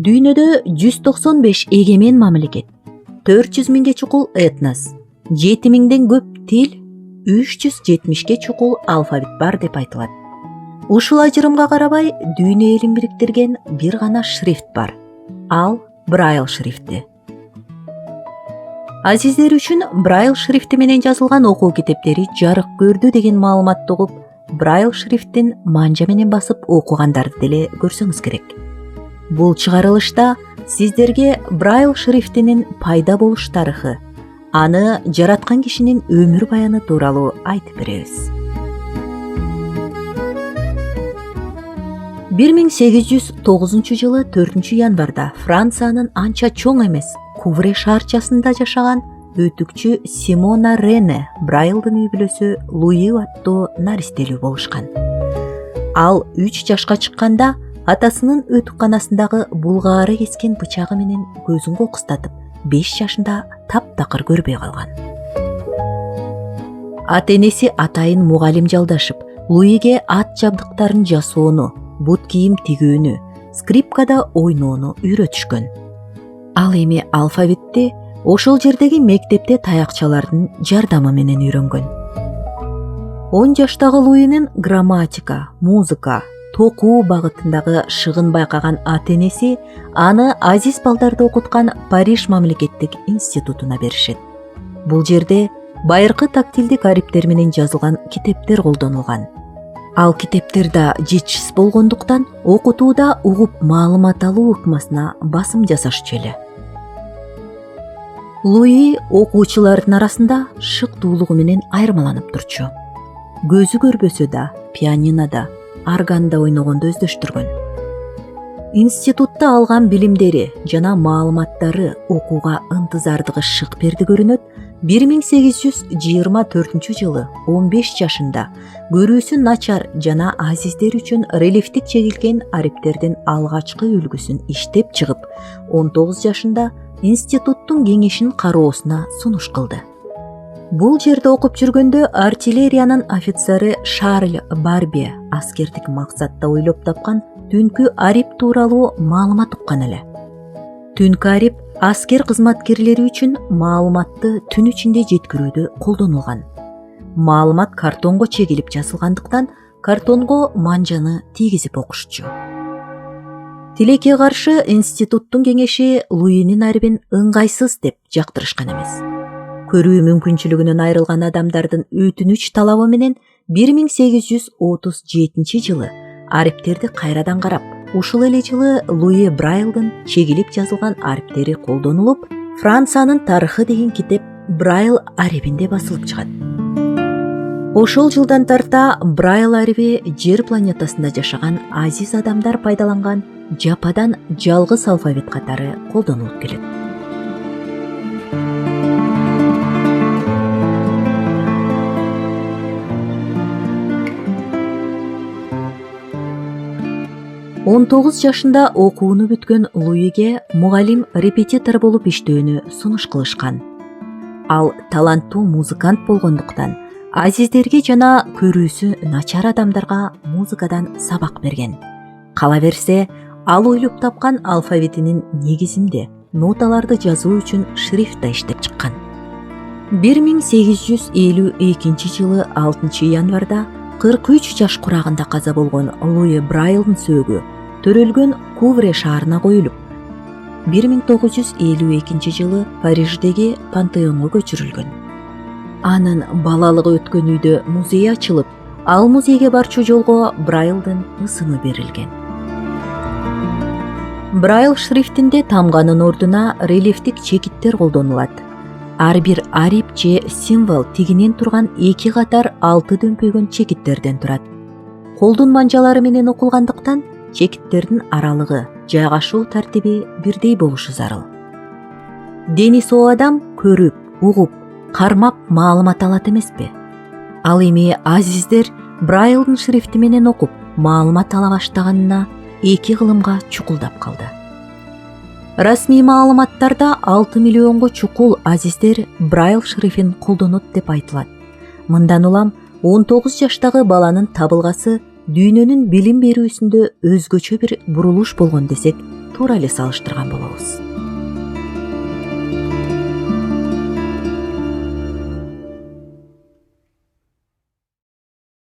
Дүйнөдө 195 эгемен мамлекет, 400 миңге чукул этнос, 7000ден көп тил, 370ге чукул алфавит бар деп айтылат. Ушул ажырымга карабай дүйнө элин бириктирген бир гана шрифт бар. Ал Брайл шрифти. Азиздер үчүн Брайл шрифти менен жазылган окуу китептери жарык көрдү деген маалыматты угуп, Брайл шрифтин манжа менен басып окугандарды деле көрсөңүз керек. Бул чыгарылышта сиздерге Брайл шрифтинин пайда болуш тарыхы, аны жараткан кишинин өмүр баяны тууралуу айтып беребиз. 1809 жылы 4 январда Франциянын анча чоң эмес Кувре шаарчасында жашаган өтүкчү Симона Рене Брайлдын үй бүлөсү Луи аттуу наристелүү болушкан. Ал 3 жашка чыкканда атасынын өтүкканасындагы булгаары кескен бычагы менен көзүн кокустатып, 5 жашында таптакыр көрбөй калган. Ата-энеси атайын мугалим жалдашып, Луиге ат жабдыктарын жасоону, бут кийим тигүүнү, скрипкада ойноону үйрөтүшкөн. Ал эми алфавитти ошол жердеги мектепте таякчалардын жардамы менен үйрөнгөн. 10 жаштагы Луинин грамматика, музыка, токуу багытындагы шыгын байкаган ата-энеси аны азиз балдарды окуткан Париж мамлекеттик институтуна беришет. Бул жерде байыркы тактилдик ариптер менен жазылган китептер колдонулган. Ал китептер да жетишсиз болгондуктан окутууда угуп маалымат алуу ыкмасына басым жасашчу эле. Луи окуучулардын арасында шыктуулугу менен айырмаланып турчу. Көзү көрбөсө да пианинода, органда ойногонду өздөштүргөн. Институтта алган билимдери жана маалыматтары окууга ынтызардыгы шык берди көрүнөт. 1824 жылы 15 жашында көрүүсү начар жана азиздер үчүн релифтик чегилген ариптердин алгачкы үлгүсүн иштеп чыгып, 19 жашында институттун кеңешин кароосуна сунуш кылды. Бул жерде окуп жүргөндө артиллериянын офицери Шарль Барбе аскердик максатта ойлоп тапкан түнкү арип тууралуу маалымат уккан эле. Түнкү арип аскер кызматкерлери үчүн маалыматты түн ичинде жеткирүүдө колдонулган. Маалымат картонго чегилип жазылгандыктан картонго манжаны тийгизип окушчу. Тилекке каршы институттун кеңеши Луинин арибин ыңгайсыз деп жактырышкан эмес. Көрүү мүмкүнчүлүгүнөн айрылган адамдардын өтүнүч талабы менен 1837 жылы ариптерди кайрадан карап, ушул эле жылы Луи Брайлдын чегилип жазылган ариптери колдонулуп, Франциянын тарыхы деген китеп Брайл арибинде басылып чыгат. Ошол жылдан тарта Брайл ариби жер планетасында жашаган азиз адамдар пайдаланган жападан жалгыз алфавит катары колдонулуп келет. Он 9 жашында окууну бүткөн Луиге мугалим репетитор болуп иштөөнү сунуш кылышкан. Ал таланттуу музыкант болгондуктан азиздерге жана көрүүсү начар адамдарга музыкадан сабак берген. Кала берсе, ал ойлоп тапкан алфавитинин негизинде ноталарды жазуу үчүн шрифт да иштеп чыккан. 1852 жылы 6 январда 43 жаш курагында каза болгон Луи Брайлдын сөөгү төрөлгөн Кувре шаарына коюлуп, 1952 жылы Париждеги Пантеонго көчүрүлгөн. Анын балалыгы өткөн үйдө музей ачылып, ал музейге барчу жолго Брайлдын ысымы берилген. Брайл шрифтинде тамганын ордуна релифтик чекиттер колдонулат. Ар бир арип же символ тигинен турган 2 катар 6 дөмпөйгөн чекиттерден турат. Колдун манжалары менен окулгандыктан чекиттердин аралыгы, жайгашуу тартиби бирдей болушу зарыл. Дени соо адам көрүп, угуп, кармап маалымат алат эмеспи? Ал эми азиздер Брайлдын шрифти менен окуп, маалымат ала баштаганына 2 кылымга чукулдап калды. Расмий маалыматтарда 6 миллионго чукул азиздер Брайл шрифтин колдонот деп айтылат. Мындан улам 19 жаштагы баланын табылгасы дүйнөнүн билим берүүсүндө өзгөчө бир бурулуш болгон десек туура эле салыштырган болобуз.